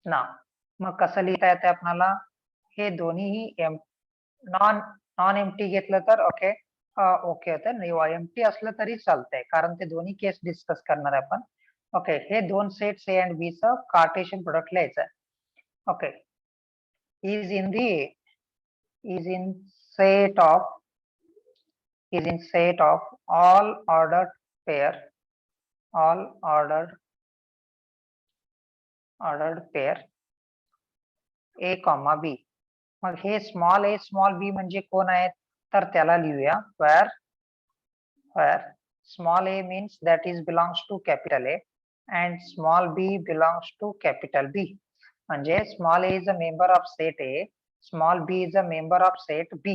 ना. मग कसं लिहिता येते आपल्याला? हे दोन्हीही नॉन नॉन एम्प्टी घेतलं तर ओके ओके होतं, एम्प्टी असलं तरी चालतंय कारण ते दोन्ही केस डिस्कस करणार आहे आपण. ओके, हे दोन सेट्स ए अँड बी चं कार्टेशियन प्रोडक्ट लिहायचं आहे. Okay, is in set of all ordered pair a comma b. मग हे स्मॉल a स्मॉल b म्हणजे कोण आहेत तर त्याला लिहूया where small a means that is belongs to capital A and small b belongs to capital B. म्हणजे small a is a member of set A, small b is a member of set B.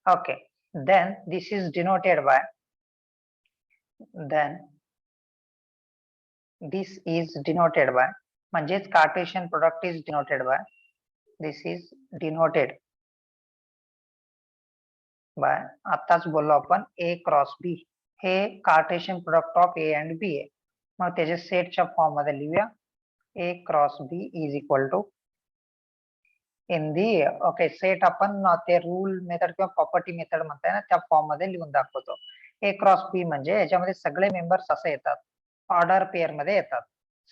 Okay, then this is denoted by म्हणजेच Cartesian product is denoted by आताच बोललो आपण A cross B हे Cartesian product of A and B आहे. मग त्याच्या सेटच्या form मध्ये लिहूया A cross B is equal to in the okay set आपण ते रूल मेथड किंवा प्रॉपर्टी मेथड म्हणताय ना त्या फॉर्म मध्ये लिहून दाखवतो. A क्रॉस B म्हणजे याच्यामध्ये सगळे मेंबर्स असे येतात, ऑर्डर पेअर मध्ये येतात.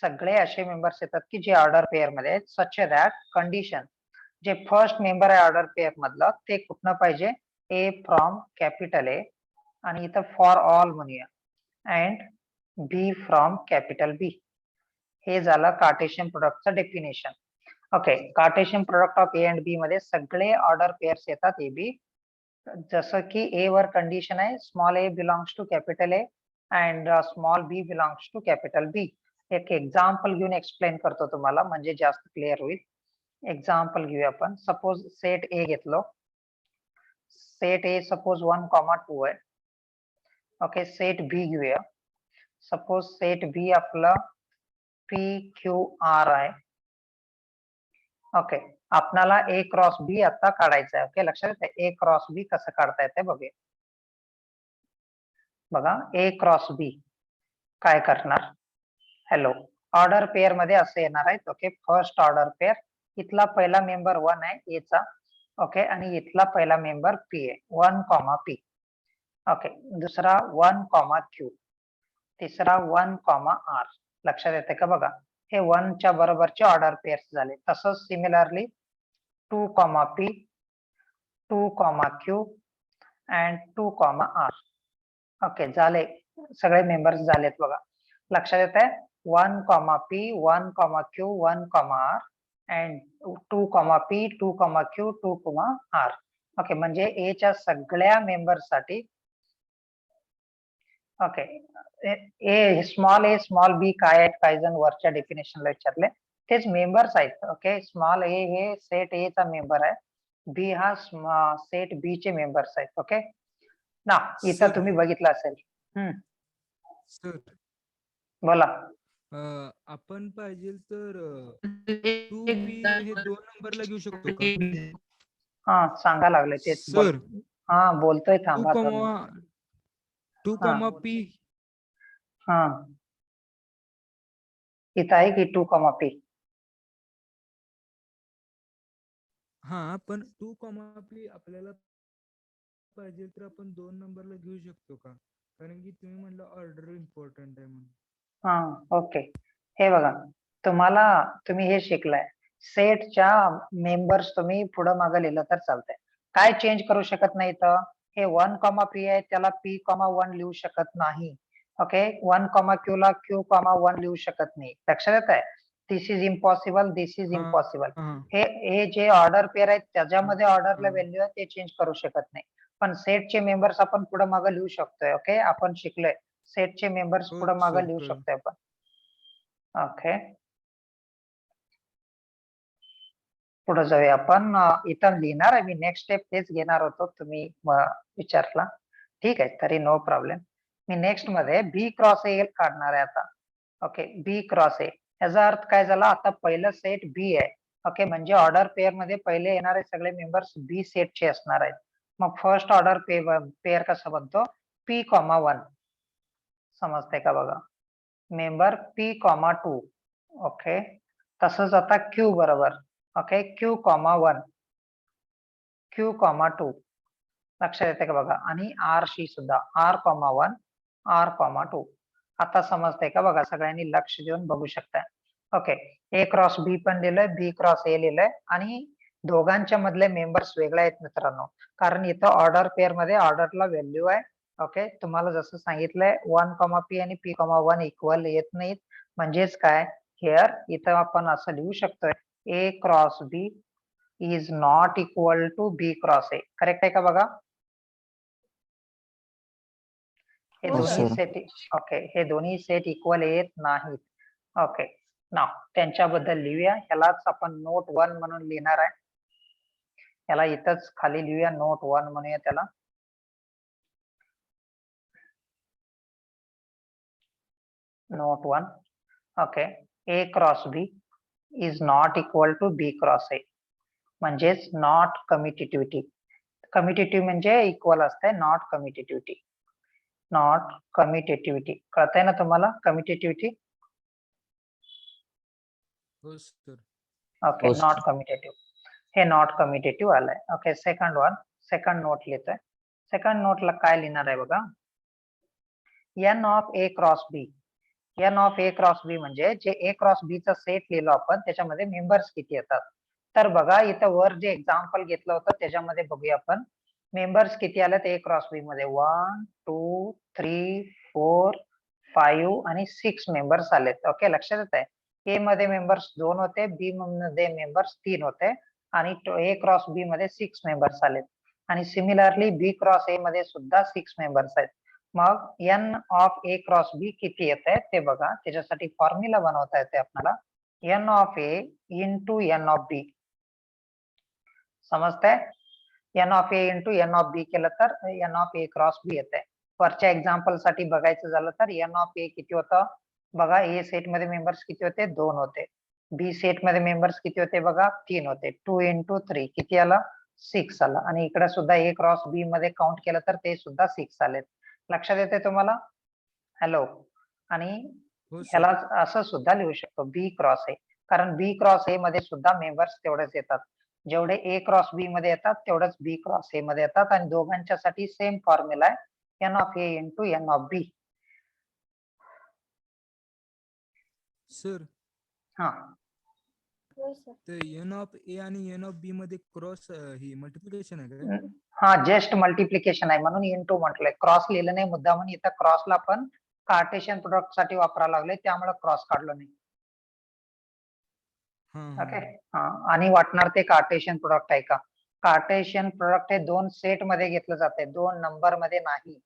सगळे असे मेंबर्स येतात की जे ऑर्डर पेअर मध्ये आहेत, सच दॅट कंडिशन जे फर्स्ट मेंबर आहे ऑर्डर पेअर मधलं ते कुठनं पाहिजे A फ्रॉम कॅपिटल A आणि इथं फॉर ऑल म्हणूया and B from capital B. हे झालं कार्टेशियन प्रोडक्टचं definition. Okay, Cartesian product of A and B मध्ये सगळे ऑर्डर पेअर्स येतात ए बी. जसं की A वर कंडिशन आहे small a belongs to capital A and small b belongs to capital B. एक एक्झाम्पल घेऊन एक्सप्लेन करतो तुम्हाला म्हणजे जास्त क्लिअर होईल. एक्झाम्पल घेऊया आपण. सपोज सेट A घेतलो, सेट A सपोज 1,2 आहे. ओके, सेट B घेऊया. सपोज सेट B आपला PQR आहे. ओके, आपल्याला A क्रॉस B आता काढायचं आहे. ओके, लक्षात येते A क्रॉस B कसं काढता येते बघूया. बघा A क्रॉस B काय करणार, हॅलो ऑर्डर पेअर मध्ये असे येणार आहेत. ओके, फर्स्ट ऑर्डर पेअर इथला पहिला मेंबर 1 आहे A चा. ओके, आणि इथला पहिला मेंबर P आहे 1, P. ओके, दुसरा 1, Q, तिसरा 1, R. लक्षात येते का बघा, हे 1 च्या बरोबरचे ऑर्डर पेअर्स झाले. तसंच similarly 2, P, 2, Q and 2, R. Okay, झाले सगळे मेंबर्स झालेत बघा. लक्षात येत आहे 1, P, 1, Q, 1, R and 2, P, 2, Q, 2, R. Okay, म्हणजे A च्या सगळ्या मेंबर्स साठी ओके ए स्मॉल बी काय आहेत, काही जण वरच्या डेफिनेशनला विचारले, तेच मेंबर्स आहेत. ओके, स्मॉल ए हे सेट ए चा मेंबर आहे, बी हा सेट बी चे मेंबर्स आहेत. ओके ना, इथं तुम्ही बघितलं असेल. सर बोला. आपण पाहिजे तर 2B हे 2 नंबरला घेऊ शकतो का? हा, सांगा लागले तेच. सर हा बोलतोय, थांबा 2, P. हा, इथं आहे की 2, P. हा, पण 2, P आपल्याला पाहिजे तर आपण 2 नंबरला घेऊ शकतो का? कारण की तुम्ही म्हणलं ऑर्डर इम्पॉर्टंट आहे म्हणून. हा, ओके, हे बघा तुम्ही हे शिकलाय सेटच्या मेंबर्स तुम्ही पुढं मागं लिहिलं तर चालतंय, काय चेंज करू शकत नाही. तर हे 1, P आहे त्याला P, 1 लिहू शकत नाही. ओके, 1, Q ला Q, 1 लिहू शकत नाही. लक्षात येत आहे, this is impossible, this is impossible. हे जे ऑर्डर पेअर आहेत त्याच्यामध्ये ऑर्डरला व्हॅल्यू आहे ते चेंज करू शकत नाही, पण सेटचे मेंबर्स आपण पुढं मागं लिहू शकतोय. ओके, आपण शिकलोय सेटचे मेंबर्स पुढं मागं लिहू शकतोय आपण. ओके, पुढे जाऊया आपण. इथं लिहिणार आहे मी, नेक्स्ट स्टेप तेच घेणार होतो, तुम्ही विचारला. ठीक आहे, तरी नो प्रॉब्लेम. मी नेक्स्ट मध्ये बी क्रॉस ए काढणार आहे आता. ओके, बी क्रॉस ए याचा अर्थ काय झाला, आता पहिलं सेट बी आहे. ओके, म्हणजे ऑर्डर पेअर मध्ये पहिले येणारे सगळे मेंबर्स बी सेटचे असणार आहेत. मग फर्स्ट ऑर्डर पेअर कसा बनतो, P, 1 समजते का बघा, मेंबर P, 2. ओके, तसंच आता क्यू बरोबर. Okay, Q comma 1, Q comma 2 लक्षात येते का बघा. आणि आर शी सुद्धा आर कॉमा 1, आर कॉमा 2. आता समजतंय का बघा, सगळ्यांनी लक्ष देऊन बघू शकताय. ओके, ए क्रॉस बी पण लिहिलंय, बी क्रॉस ए लिहिलंय आणि दोघांच्या मधले मेंबर्स वेगळे आहेत मित्रांनो, कारण इथं ऑर्डर पेअर मध्ये ऑर्डरला व्हॅल्यू आहे. ओके, तुम्हाला जसं सांगितलंय 1 कॉमा पी आणि पी कॉमा 1 इक्वल येत नाहीत. म्हणजेच काय, हिअर इथं आपण असं लिहू शकतोय, A cross B is not equal to B cross A. Correct आहे का बघा. हे हो, दोन्ही sir. सेट, ओके, हे दोन्ही सेट इक्वल येत नाहीत. ओके, नाव त्यांच्याबद्दल लिहूया. ह्यालाच आपण नोट 1 म्हणून लिहिणार आहे. ह्याला इथंच खाली लिहूया, नोट 1 म्हणूया त्याला. Note 1. Okay, A cross B is not equal to B cross A. म्हणजेच नॉट कम्युटेटिव्हिटी. कम्युटेटिव्ह म्हणजे इक्वल असते, नॉट कम्युटेटिव्हिटी. नॉट कम्युटेटिव्हिटी कळतंय ना तुम्हाला, कम्युटेटिव्हिटी. हो सर. ओके, हो, नॉट sir. कम्युटेटिव्ह. हे नॉट कम्युटेटिव्ह आलंय. Okay, second one, second note लिहितोय. सेकंड नोटला काय लिहिणार आहे बघा, N of A cross B. N of A cross B म्हणजे जे ए क्रॉस बी चा सेट लिहिलो आपण, त्याच्यामध्ये मेंबर्स किती येतात. तर बघा इथं वर जे एक्झाम्पल घेतलं होतं त्याच्यामध्ये बघूया आपण, मेंबर्स किती आलेत ए क्रॉस बी मध्ये. 1 2 3 4 5 आणि 6 मेंबर्स आलेत. ओके, लक्षात येत आहे. ए मध्ये मेंबर्स 2 होते, बी मध्ये मेंबर्स 3 होते आणि ए क्रॉस बी मध्ये 6 मेंबर्स आलेत. आणि सिमिलरली बी क्रॉस ए मध्ये सुद्धा 6 मेंबर्स आहेत. मग एन ऑफ ए क्रॉस बी किती येत आहे ते बघा. त्याच्यासाठी फॉर्म्युला बनवता येते आपल्याला, N of A into N of B. समजतंय, N of A into N of B केलं तर N of A cross B येत आहे. वरच्या एक्झाम्पल साठी बघायचं झालं तर एन ऑफ ए किती होतं बघा, ए सेट मध्ये मेंबर्स किती होते, 2 होते. बी सेट मध्ये मेंबर्स किती होते बघा, 3 होते. 2 इंटू 3 किती आला, 6 आला. आणि इकडे सुद्धा ए क्रॉस बी मध्ये काउंट केलं तर ते सुद्धा 6 आलेत. लक्षात येते तुम्हाला. हॅलो. आणि हो सर. ह्याला असं सुद्धा लिहू शकतो, बी क्रॉस ए, कारण बी क्रॉस ए मध्ये सुद्धा मेंबर्स तेवढेच येतात. जेवढे ए क्रॉस बी मध्ये येतात तेवढेच बी क्रॉस ए मध्ये येतात. आणि दोघांच्यासाठी सेम फॉर्म्युला आहे, N of A into N of B. Sir, हा, ते एन ऑफ ए आणि एन ऑफ बी मध्ये क्रॉस ही मल्टिप्लिकेशन आहे काय? हा, जस्ट मल्टिप्लिकेशन आहे म्हणून इंटू म्हटलंय. क्रॉस लिहिलं नाही मुद्दा, म्हणून इथं क्रॉसला आपण कार्टेशियन प्रोडक्ट साठी वापरायला लागले, त्यामुळे क्रॉस काढलो नाही. ओके, आणि वाटणार ते कार्टेशियन प्रोडक्ट आहे का. कार्टेशियन प्रोडक्ट हे 2 सेट मध्ये घेतलं जाते, 2 नंबर मध्ये नाही.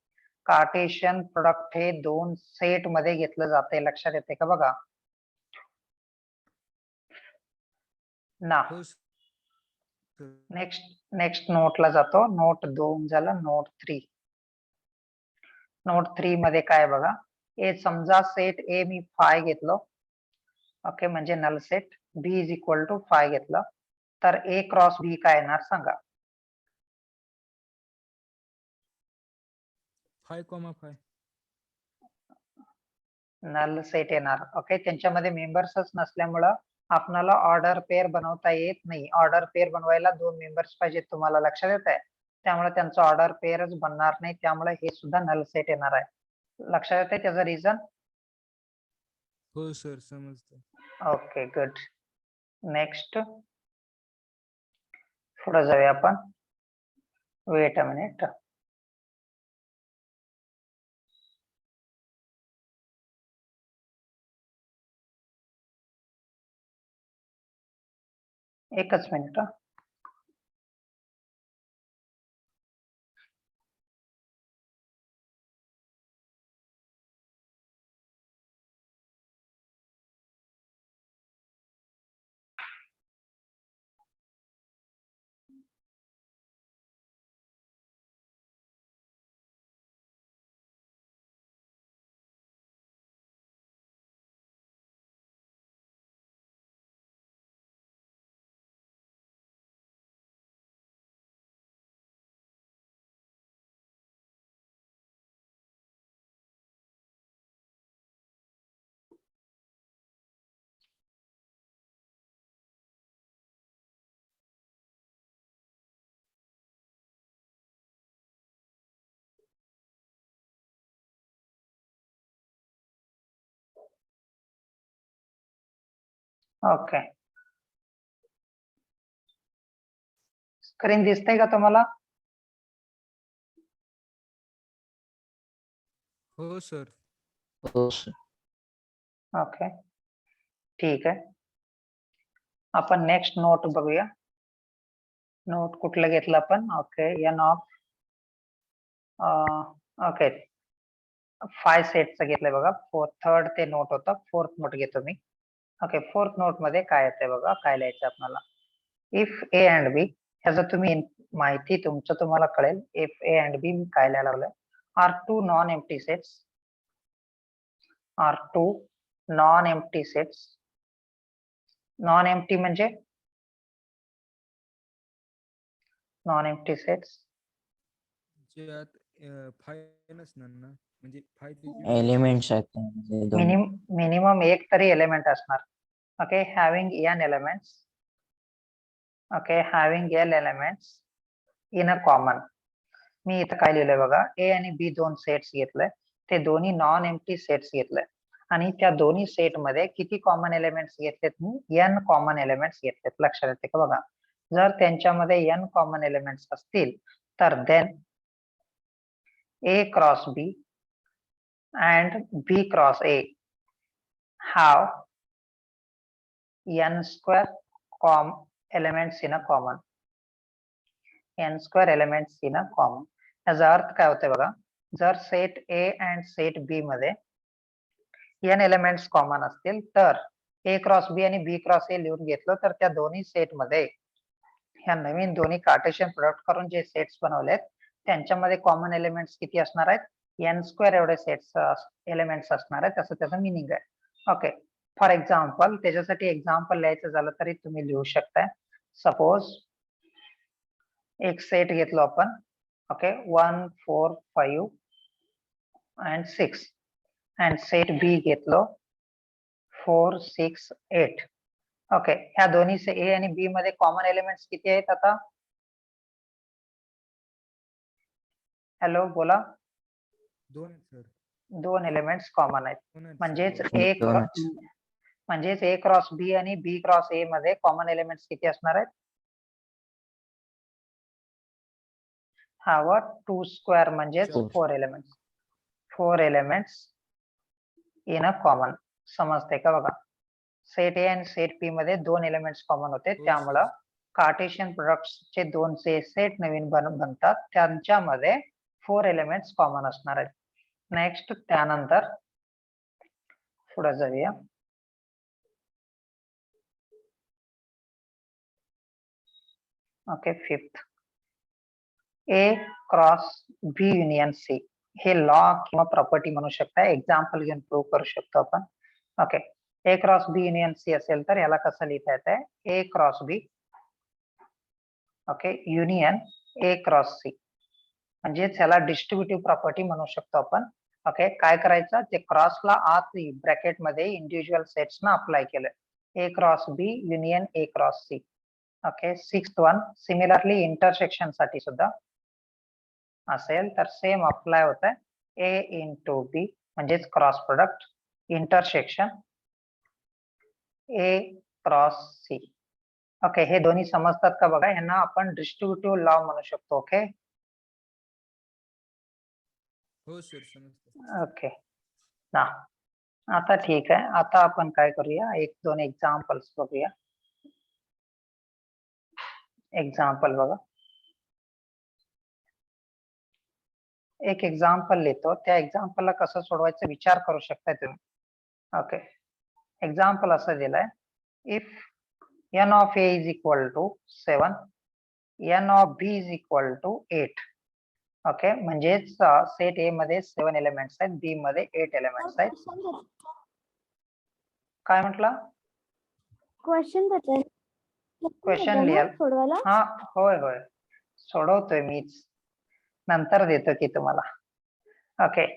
कार्टेशियन प्रोडक्ट हे 2 सेट मध्ये घेतलं जाते. लक्षात येते का बघा ना. हो सर. नेक्स्ट नोटला जातो. नोट 2 झाला, नोट 3. नोट 3 मध्ये काय बघा, ए समजा सेट ए मी 5 घेतलो. ओके, म्हणजे null set. B is equal to 5 घेतलं तर ए क्रॉस बी काय येणार सांगा. 5,5 नल सेट येणार. ओके, त्यांच्यामध्ये मेंबर्सच नसल्यामुळं आपल्याला ऑर्डर पेअर बनवता येत नाही. ऑर्डर पेअर बनवायला 2 मेंबर्स पाहिजेत, तुम्हाला लक्षात येत आहे. त्यामुळे त्यांचं ऑर्डर पेअरच बनणार नाही, त्यामुळे हे सुद्धा नल सेट येणार आहे. लक्षात येते त्याचं रिझन. हो सर, समजतं. Okay, good. नेक्स्ट पुढे जाऊया आपण. Weight a minute. एकच मिनिट. ओके, स्क्रीन दिसते का तुम्हाला? हो सर. हो सर. ओके, ठीक आहे. आपण नेक्स्ट नोट बघूया. नोट कुठलं घेतलं आपण? ओके, एन ऑफ ओके 5 सेटचं घेतलंय बघा. थर्ड ते नोट होतं, फोर्थ नोट घेतो मी. ओके, फोर्थ नोट मध्ये काय येतंय बघा, काय लिहायचं आपल्याला. इफ ए अँड बी, ह्याचं तुम्ही माहिती तुमचं तुम्हाला कळेल. इफ ए अँड बी काय लिहायला लागलंय, are two non empty sets, are two non empty sets. Non empty म्हणजे नॉन एम्प्टी सेट्स ज्यात 5 नसणार ना, म्हणजे 5 एलिमेंट्स आहेत त्यामध्ये दोन. मिनिमम एक तरी एलिमेंट असणार. Okay, having N elements, okay having L elements in a common. मी इथं काय लिहिलंय बघा, ए आणि बी दोन सेट्स घेतलंय, ते दोन्ही नॉन एम्प्टी सेट्स घेतलंय आणि त्या दोन्ही सेट मध्ये किती कॉमन एलिमेंट्स घेतलेत? मी एन कॉमन एलिमेंट्स घेतलेत. लक्षात येते का बघा? जर त्यांच्यामध्ये एन कॉमन एलिमेंट्स असतील तर then A cross B and B cross A have n square elements in a common. n square elements in a common. याचा अर्थ काय होतंय बघा, जर set A and set B मध्ये n एलिमेंट्स कॉमन असतील तर A क्रॉस B आणि B क्रॉस A लिहून घेतलं तर त्या दोन्ही सेट मध्ये ह्या नवीन दोन्ही कार्टेशियन प्रोडक्ट करून जे सेट्स बनवलेत त्यांच्यामध्ये कॉमन एलिमेंट्स किती असणार आहेत? n स्क्वेअर एवढे सेट्स एलिमेंट्स असणार आहेत, असं त्याचं मिनिंग आहे. ओके, फॉर एक्झाम्पल त्याच्यासाठी एक्झाम्पल लिहायचं झालं तरी तुम्ही लिहू शकताय. सपोज एक सेट घेतलो आपण, ओके 1 4 5 and 6 and सेट बी घेतलो 4 6 8. ओके, ह्या दोन्ही ए आणि बी मध्ये कॉमन एलिमेंट्स किती आहेत? आता हॅलो बोला. 2 आहेत सर. दोन एलिमेंट्स कॉमन आहेत. 2 आहेत म्हणजेच सर. ए क्रॉस बी आणि बी क्रॉस ए मध्ये कॉमन एलिमेंट्स किती असणार आहेत? हवं 2 स्क्वेअर म्हणजेच 4 elements. 4 elements in a common. समजते का बघा? सेट ए आणि सेट बी मध्ये दोन एलिमेंट्स कॉमन होते, हो, त्यामुळं सर. कार्टेशियन प्रोडक्ट्सचे दोन सेट नवीन बनतात, त्यांच्यामध्ये 4 एलिमेंट्स कॉमन असणार आहेत. नेक्स्ट त्यानंतर पुढे जाऊया. ओके, फिफ्थ ए क्रॉस बी युनियन सी. हे लॉ किंवा प्रॉपर्टी म्हणू शकता, एक्झाम्पल घेऊन प्रूव्ह करू शकतो आपण. Okay, A cross B union C असेल तर याला कसं लिहिता येतंय? ए cross B okay union A cross C, म्हणजेच याला डिस्ट्रीब्युटिव्ह प्रॉपर्टी म्हणू शकतो आपण. ओके, काय करायचं, ते क्रॉसला आत ब्रॅकेट मध्ये इंडिव्हिज्युअल सेट्स ना अप्लाय केलं. A cross B union A cross C. Okay, sixth one similarly intersection साठी सुद्धा असेल तर सेम अप्लाय होत आहे. ए इंटू बी म्हणजेच cross product intersection A cross C. Okay, हे दोन्ही समजतात का बघा? यांना आपण डिस्ट्रीब्युटिव्ह लॉ म्हणू शकतो. ओके, हो सर, समजतं. ओके ना, आता ठीक आहे. आता आपण काय करूया, एक दोन एक्झाम्पल्स बघूया. एक्झाम्पल बघा, एक एक्झाम्पल लिहितो, त्या एक्झाम्पलला कसं सोडवायचं विचार करू शकताय तुम्ही. ओके, एक्झाम्पल असं दिलंय, if n of a is equal to 7, n of b is equal to 8. Okay, म्हणजेच सेट ए मध्ये 7 एलिमेंट्स आहेत, बी मध्ये 8 एलिमेंट्स आहेत. काय म्हटलं? क्वेश्चन बद्दल क्वेश्चन लिहाल? सोडवायला? हा होय होय, सोडवतोय मीच, नंतर देतो की तुम्हाला. Okay,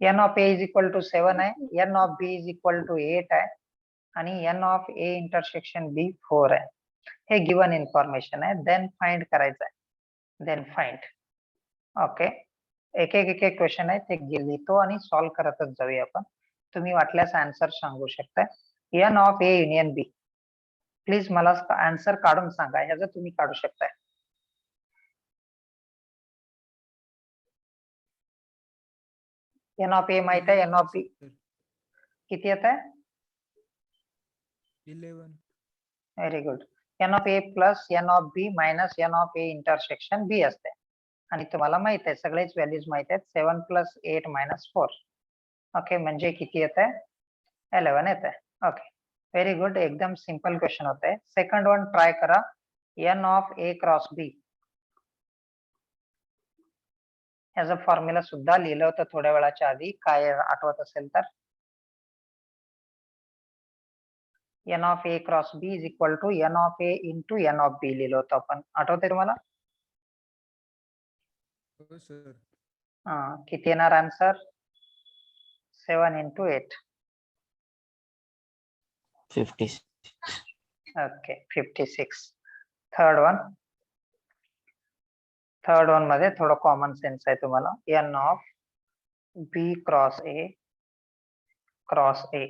n of a is equal to 7 आहे, n of b is equal to 8 आहे आणि n of a intersection b 4 आहे. हे गिवन इन्फॉर्मेशन आहे. देन फाइंड करायचं आहे. Then find. ओके, एक एक क्वेश्चन आहे ते लिहितो आणि सॉल्व्ह करतच जाऊया आपण. तुम्ही वाटल्यास आन्सर सांगू शकता. n of a union b, please मला आन्सर काढून सांगा, ह्याचं तुम्ही काढू शकताय. एन ऑफ ए माहित आहे, एन ऑफ बी किती येत आहे? 11. Very good. N of A plus N of B minus N of A intersection B असते. आणि तुम्हाला माहित आहे, सगळेच व्हॅल्यूज माहित आहेत. 7 + 8 - 4. ओके, म्हणजे किती येत आहे? 11 येत आहे. Okay, very good. एकदम सिंपल क्वेश्चन होत आहे. सेकंड वन ट्राय करा. एन ऑफ ए क्रॉस बी, याचा फॉर्म्युला सुद्धा लिहिलं होतं थोड्या वेळाच्या आधी, काय आठवत असेल तर. N of A cross B is equal to N of A into N of B लिहिलं होतं आपण, आठवतंय तुम्हाला? हो सर. किती येणार आन्सर? 7 × 8. 56. ओके, 56. थर्ड वन मध्ये थोडं कॉमन सेन्स आहे तुम्हाला. N of B cross A cross A.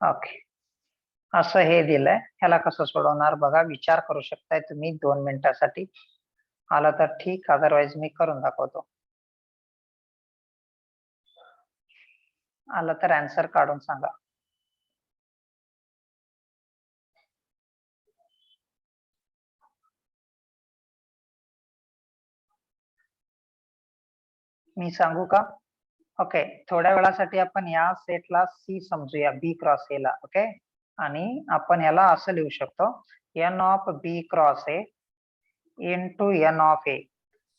Okay, असं हे दिलंय. ह्याला कसं सोडवणार बघा, विचार करू शकताय तुम्ही 2 मिनिटासाठी. आला तर ठीक, अदरवाइज मी करून दाखवतो. आलं तर आन्सर काढून सांगा. मी सांगू का? ओके, थोड्या वेळासाठी आपण या सेटला सी समजूया, बी क्रॉस ए ला. ओके, आणि आपण याला असं लिहू शकतो, N of B cross A into N of A.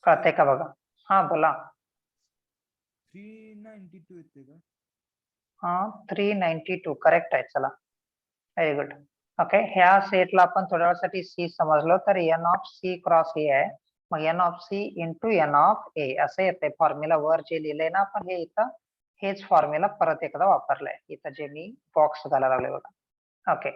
कळतंय का बघा? हा बोला. 392 येते का? 392 करेक्ट आहे. चला, व्हेरी गुड. ओके, ह्या सेटला आपण थोड्या वेळासाठी सी समजलो तर N of C cross A आहे. मग N of C into N of A असं येते. फॉर्म्युला वर जे लिहिलंय ना आपण, हे इथं हेच फॉर्म्युला परत एकदा वापरलाय इथं, जे मी बॉक्स घालायला लागले बघा. ओके,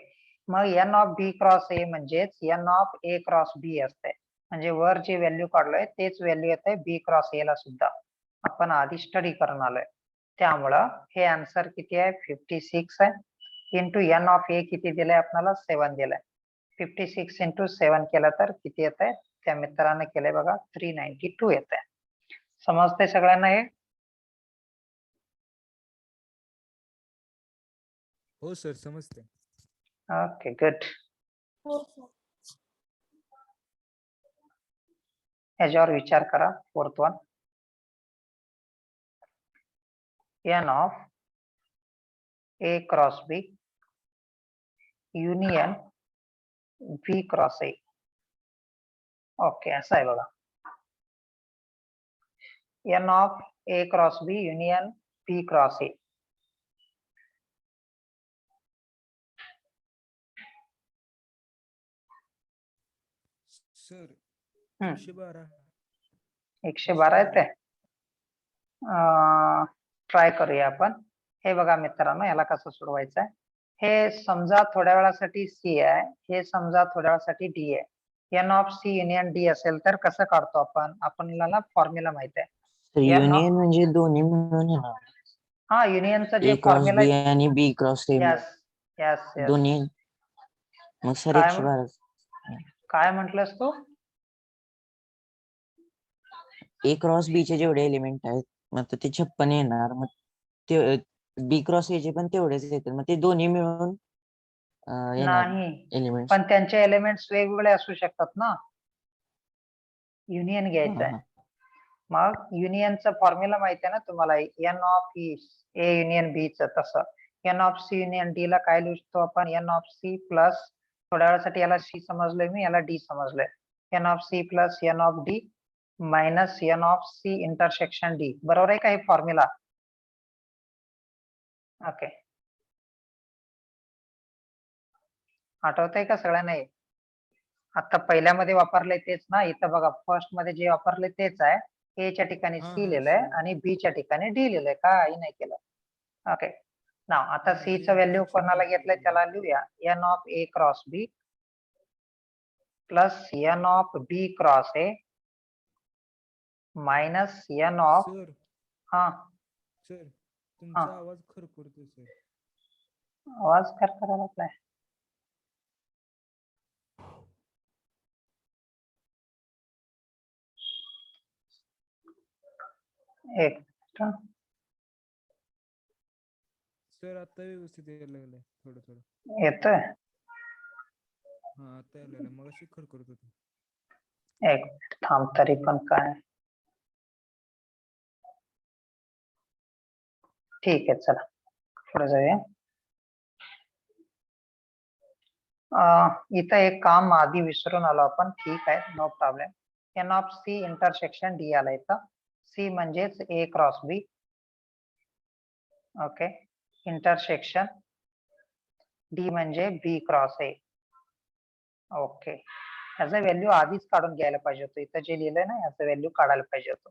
मग N of B cross A म्हणजेच n of A cross B असते. म्हणजे वर जे व्हॅल्यू काढलोय तेच व्हॅल्यू येते बी क्रॉस ए ला सुद्धा. आपण आधी स्टडी करून आलोय, त्यामुळं हे आन्सर किती आहे? 56 आहे. इंटू एन ऑफ ए किती दिलंय आपल्याला? 7 दिलंय. 56 × 7 केलं तर किती येत आहे? त्या मित्राने केलंय बघा, 392 येत आहे. समजतंय सगळ्यांना हे? हो सर, समजते. Okay, good. हो सर. याच्यावर विचार करा. Fourth one, n of A cross B union B cross A. Okay, असं आहे बघा. N of A cross B union B cross A. Sir, hmm. 112. 112 येते. ट्राय करूया आपण. हे बघा मित्रांनो, याला कसं सोडवायचं आहे. हे समजा थोड्या वेळासाठी सी आहे, हे समजा थोड्या वेळासाठी डी आहे. N of C union D असेल तर कसं काढतो आपण? आपल्याला फॉर्म्युला माहित आहे. युनियन म्हणजे दोन्ही मिळून येणार. हा, युनियनचं जे ए क्रॉस फॉर्म्युला. बी आणि B cross A yes yes yes. दोन्ही. मग सर काय 112. काय म्हटलंस तू? ए क्रॉस बी चे जेवढे एलिमेंट आहेत मग ते 56 येणार. मग ते बी क्रॉस ए चे पण तेवढेच येतील. मग ते दोन्ही मिळून येणार नाही, एलिमेंट. पण त्यांचे एलिमेंट्स वेगवेगळे असू शकतात ना. युनियन घ्यायचं आहे. मग युनियनचा फॉर्म्युला माहिती आहे ना तुम्हाला, n of A union B च. तसं n of C union D ला काय लिहू शकतो आपण? एन ऑफ सी प्लस, थोड्या वेळासाठी याला सी समजलोय मी, याला डी समजलोय. N of C plus N of D minus N of C intersection D. बरोबर आहे का हे फॉर्म्युला? ओके, आठवतंय का सगळ्यांना? आता पहिल्यामध्ये वापरले तेच ना. इथं बघा, फर्स्ट मध्ये जे वापरले तेच आहे. ए च्या ठिकाणी हा, सी हा, लिहिलंय सर. आणि बी च्या ठिकाणी डी लिहिलंय, काही नाही केलं. ओके, नाव आता हा, सी ते चं व्हॅल्यू introduction कोणाला मध्ये घेतलंय केलं. त्याला लिहूया. N of A cross B plus N of B cross A minus N of. Sir, हा, सर, हा, तुमचा आवाज खरखरतो सर. आवाज कर करायला लागलाय. एक मिनिट. सर आता व्यवस्थित यायला लागलंय थोडं थोडं. येतोय. हा आता यायला लागलंय, मग अशी खर करत होतो. एक मिनिट थांब तरी पण काय. ठीक आहे चला पुढे जाऊया. इथं एक काम आधी विसरून आलो आपण. ठीक आहे no problem. N of C intersection D आला इथं. सी म्हणजेच A cross B. Okay. Intersection D म्हणजे बी क्रॉस ए. ओके. ह्याचं व्हॅल्यू आधीच काढून घ्यायला पाहिजे होतं. इथं जे लिहिलंय ना ह्याचं व्हॅल्यू काढायला पाहिजे होतं.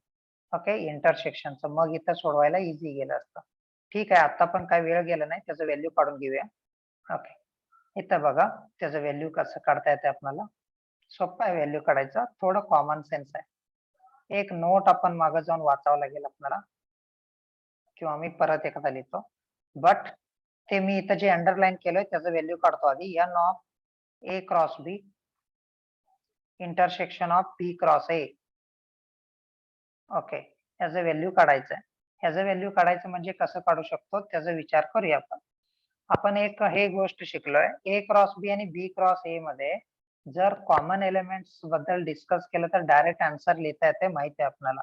ओके. इंटरसेक्शनचं मग इथं सोडवायला इझी गेलं असतं. ठीक आहे आता पण काय वेळ गेला नाही, त्याचं व्हॅल्यू काढून घेऊया. ओके. इथं बघा त्याचं व्हॅल्यू कसं काढता येते आपल्याला. सोपं आहे व्हॅल्यू काढायचा, थोडं कॉमन सेन्स आहे. एक नोट आपण मागे जाऊन वाचावं लागेल आपल्याला किंवा मी परत एकदा लिहितो. बट ते मी इथं जे अंडरलाईन केलंय त्याचं व्हॅल्यू काढतो आधी. N of A cross B intersection of B cross A. Okay. याचं व्हॅल्यू काढायचं आहे. ह्याचं व्हॅल्यू काढायचं म्हणजे कसं काढू शकतो त्याचा विचार करूया आपण. आपण एक हे गोष्ट शिकलोय, ए क्रॉस बी आणि बी क्रॉस ए मध्ये जर कॉमन एलिमेंट्स बद्दल डिस्कस केलं तर डायरेक्ट आन्सर लिहिता येते, माहिती आहे आपल्याला.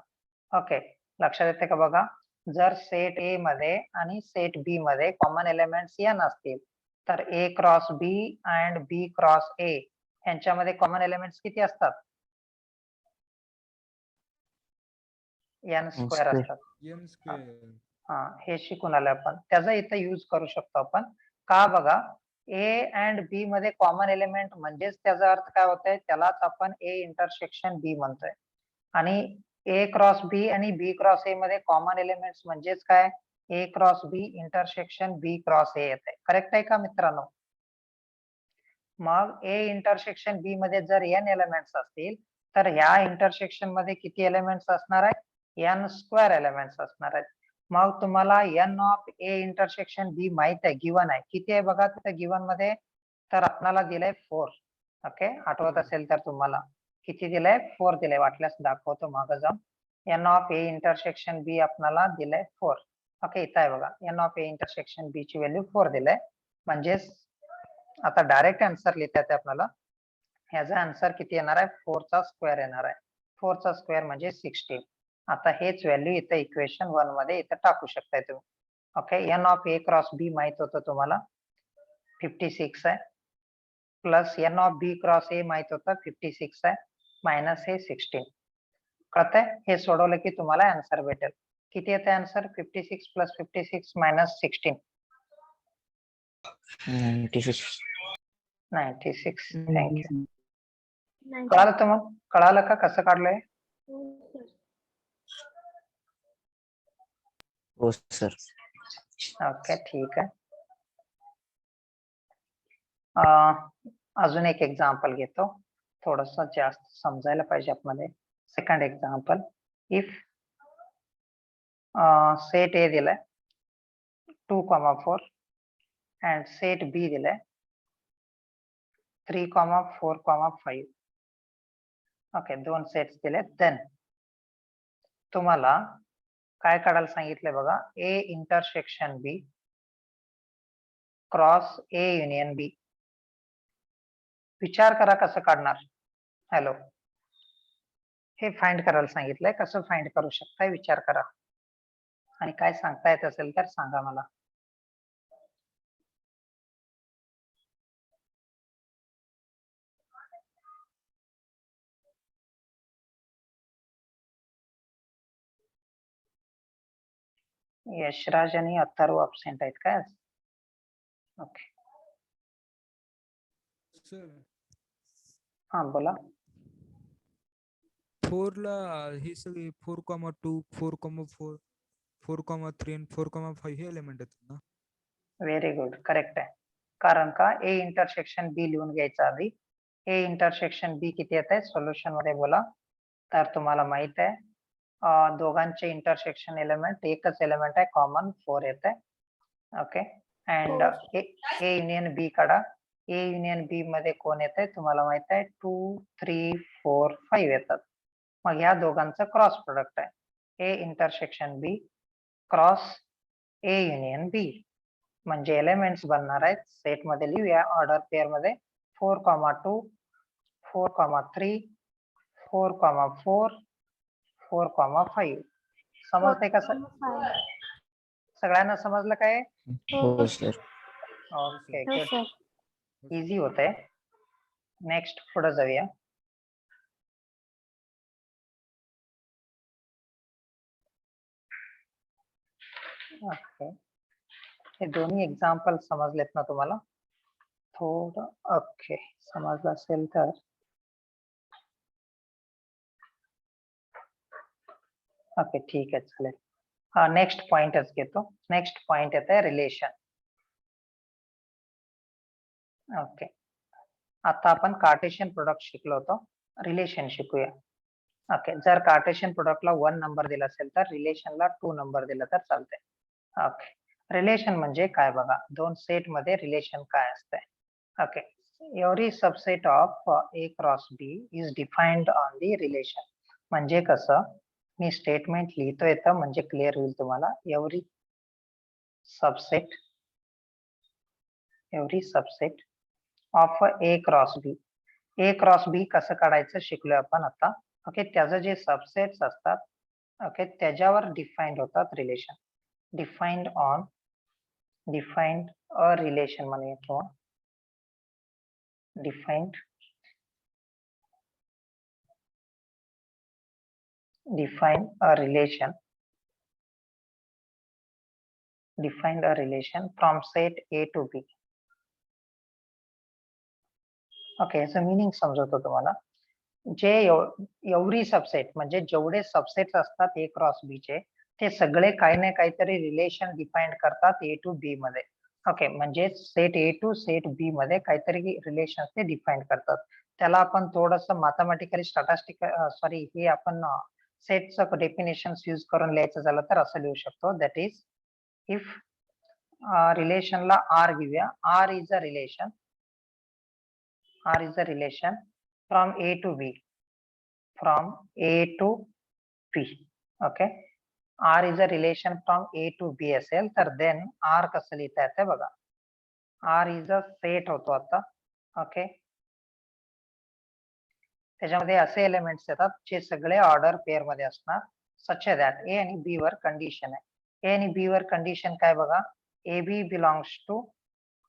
ओके. लक्षात येते का बघा. जर सेट ए मध्ये आणि सेट बी मध्ये कॉमन एलिमेंट्स n असतील तर A cross B and B cross A यांच्यामध्ये कॉमन एलिमेंट्स किती असतात? n square square. असतात. N square. हा हे शिकून आलो आपण. त्याचा इथं यूज करू शकतो आपण. का बघा ए अँड बी मध्ये कॉमन एलिमेंट म्हणजेच त्याचा अर्थ काय होतंय, त्यालाच आपण ए इंटरसेक्शन बी म्हणतोय. आणि ए क्रॉस बी आणि बी क्रॉस ए मध्ये कॉमन एलिमेंट्स म्हणजेच काय, A cross B intersection B cross A येते. करेक्ट आहे का मित्रांनो? मग ए इंटरसेक्शन बी मध्ये जर n एलिमेंट्स असतील तर ह्या इंटरसेक्शन मध्ये किती एलिमेंट्स असणार आहेत? n स्क्वेअर एलिमेंट्स असणार आहेत. मग तुम्हाला n ऑफ ए इंटरसेक्शन बी माहित आहे, गिवन आहे. किती आहे बघा तिथे गिवन मध्ये, तर आपल्याला दिलंय 4. ओके. आठवत असेल तर तुम्हाला किती दिलंय? 4 दिलंय. वाटल्यास दाखवतो मागं जाऊन. n ऑफ ए इंटरसेक्शन बी आपल्याला दिलंय 4. ओके. इथं आहे बघा n ऑफ ए इंटरसेक्शन बी ची व्हॅल्यू 4 दिलंय. म्हणजेच आता डायरेक्ट आन्सर लिहिता येते आपल्याला. ह्याचा आन्सर किती येणार आहे? 4 चा स्क्वेअर येणार आहे. 4 चा स्क्वेअर म्हणजे 16. आता हेच व्हॅल्यू इथं इक्वेशन 1 मध्ये इथं टाकू शकताय तुम्ही. Okay. n of A cross B माहित होतं तुम्हाला 56 आहे. Plus n of B cross A माहित होतं 56 आहे. मायनस हे 16. कळतंय? हे सोडवलं की तुम्हाला आन्सर भेटेल. किती येते आन्सर? 56 plus 56 minus 16. 96. 96. थँक्यू. कळालं तर मग? कळालं का कसं काढलंय? हो सर. ओके ठीक आहे. अजून एक एक्झाम्पल घेतो, थोडस जास्त समजायला पाहिजे आपल्याला. Second example. इफ सेट ए दिलाय 2,4 अँड सेट बी दिलाय 3,4,5. ओके. 2 सेट्स दिले. देन तुम्हाला काय काढायला सांगितलंय बघा, A intersection B cross A union B. विचार करा कसं काढणार. हॅलो. हे फाइंड करायला सांगितलंय, कसं फाइंड करू शकताय विचार करा. आणि काय सांगता येत असेल तर सांगा मला. यशराज आणि अथर्व अब्सेंट आहेत काय? ओके. सर हा बोला. 4 ला हे सगळे 4,2 4,4 4,3 आणि 4,5 हे एलिमेंट आहेत ना? Very good. करेक्ट आहे. कारण का ए इंटरसेक्शन बी लिहून घ्यायचं आधी. ए इंटरसेक्शन बी किती येत आहे सोल्युशन मध्ये बोला. तर तुम्हाला माहित आहे दोघांचे इंटरसेक्शन एलिमेंट एकच एलिमेंट आहे, कॉमन 4 येत आहे. ओके. अँड ए युनियन बी काढा. ए युनियन बी मध्ये कोण येत आहे तुम्हाला माहित आहे 2, 3, 4, 5 येतात. मग ह्या दोघांचं क्रॉस प्रोडक्ट आहे. A intersection B cross A union B, म्हणजे एलिमेंट्स बनणार आहेत सेट मध्ये लिहूया ऑर्डर पेअर मध्ये 4,2 4,3 4,4 4,5. समजते का सगळ्यांना समजलं काय? हो सर. ओके हो गुड, सर. इझी होते. नेक्स्ट पुढे जाऊया. ओके, हे दोन्ही एक्झाम्पल समजलेत ना तुम्हाला? थोडं ओके समजलं असेल तर ओके ठीक आहे चालेल. हा नेक्स्ट पॉइंटच घेतो. नेक्स्ट पॉइंट येते रिलेशन. ओके, आता आपण कार्टेशियन प्रोडक्ट शिकलो होतो, रिलेशन शिकूया. ओके, जर कार्टेशियन प्रोडक्टला 1 नंबर दिला असेल तर रिलेशनला 2 नंबर दिला तर चालते. ओके, रिलेशन म्हणजे काय बघा, दोन सेट मध्ये रिलेशन काय असते. Okay, every subset of A cross B is defined on the relation. म्हणजे कसं, मी स्टेटमेंट लिहितोय तर म्हणजे क्लिअर होईल तुम्हाला. Every subset of A cross B. A cross B कसं काढायचं शिकलोय आपण आता. ओके, त्याचं जे सबसेट्स असतात ओके त्याच्यावर डिफाइंड होतात रिलेशन. डिफाइंड अ रिलेशन म्हणूया किंवा defined a relation from set A to B. Okay, याचं मीनिंग समजवतो तुम्हाला. जे एव्हरी सबसेट म्हणजे जेवढे सबसेट्स असतात ए क्रॉस बी चे ते सगळे काही ना काहीतरी रिलेशन डिफाइंड करतात ए टू बी मध्ये. ओके, म्हणजे सेट ए टू सेट बी मध्ये काहीतरी रिलेशन ते डिफाइंड करतात. त्याला आपण थोडंसं मॅथमॅटिकली हे आपण सेटचं डेफिनेशन यूज करून लिहायचं झालं तर असं लिहू शकतो. दॅट इज इफ रिलेशनला आर घेऊया. R is a relation from A to B. Okay, R is a relation from A to B असेल तर then R कसं लिहिता येतं बघा. R is a set होतो आता. ओके, त्याच्यामध्ये असे एलिमेंट्स येतात जे सगळे ऑर्डर पेअर मध्ये असणार. सच दॅट ए आणि बी वर कंडिशन आहे. ए आणि बी वर कंडिशन काय बघा, ए बी बिलॉंग्स टू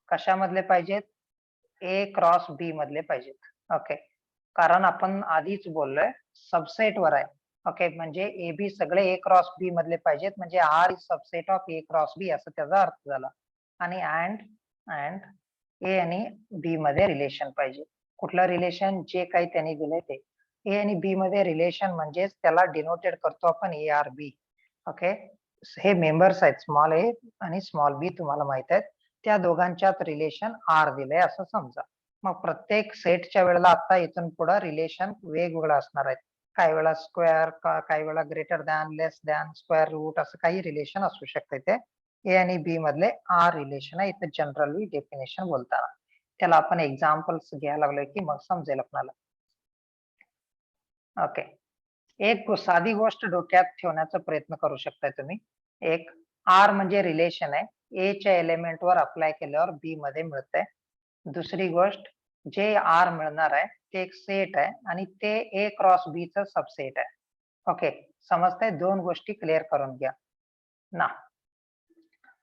कशामधले पाहिजेत, ए क्रॉस बी मधले पाहिजेत. ओके, कारण आपण आधीच बोललोय सबसेट वर आहे. ओके, म्हणजे ए बी सगळे ए क्रॉस बी मधले पाहिजेत, म्हणजे R is subset of A cross B असं त्याचा अर्थ झाला. आणि अँड ए आणि बी मध्ये रिलेशन पाहिजे. कुठलं रिलेशन, जे काही त्यांनी दिलंय ते. ए आणि बी मध्ये रिलेशन म्हणजेच त्याला डिनोटेड करतो आपण ए आर बी. ओके, हे मेंबर्स आहेत स्मॉल ए आणि स्मॉल बी, तुम्हाला माहित आहेत. त्या दोघांच्यात रिलेशन आर दिलंय असं समजा. मग प्रत्येक सेटच्या वेळेला आता इथून पुढे रिलेशन वेगवेगळं असणार आहेत. काही वेळा स्क्वेअर, काही वेळा ग्रेटर दॅन, लेस दॅन, स्क्वेअर रूट, असं काही रिलेशन असू शकते. ते ए आणि बी मधले आर रिलेशन आहे इथे जनरली डेफिनेशन बोलताना. त्याला आपण एक्झाम्पल्स घ्यायला लागलोय की मग समजेल आपल्याला. ओके, एक साधी गोष्ट डोक्यात ठेवण्याचा प्रयत्न करू शकताय तुम्ही. एक, आर म्हणजे रिलेशन आहे, ए च्या एलिमेंट वर अप्लाय केल्यावर बी मध्ये मिळतंय. दुसरी गोष्ट, जे आर मिळणार आहे ते एक सेट आहे आणि ते ए क्रॉस बी च सबसेट आहे. ओके, समजतंय? दोन गोष्टी क्लिअर करून घ्या ना.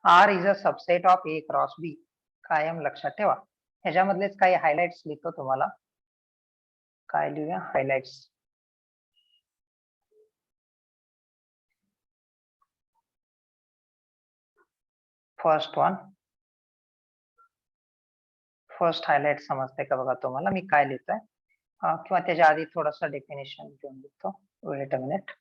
R is a subset of A cross B, कायम लक्षात ठेवा. ह्याच्यामधलेच काही हायलाइट्स लिहितो तुम्हाला. काय लिहूया, हायलाइट्स. फर्स्ट हायलाइट समजते का बघा तुम्हाला मी काय लिहितोय, किंवा त्याच्या आधी थोडंसं डेफिनेशन घेऊन देतो. Weight a minute.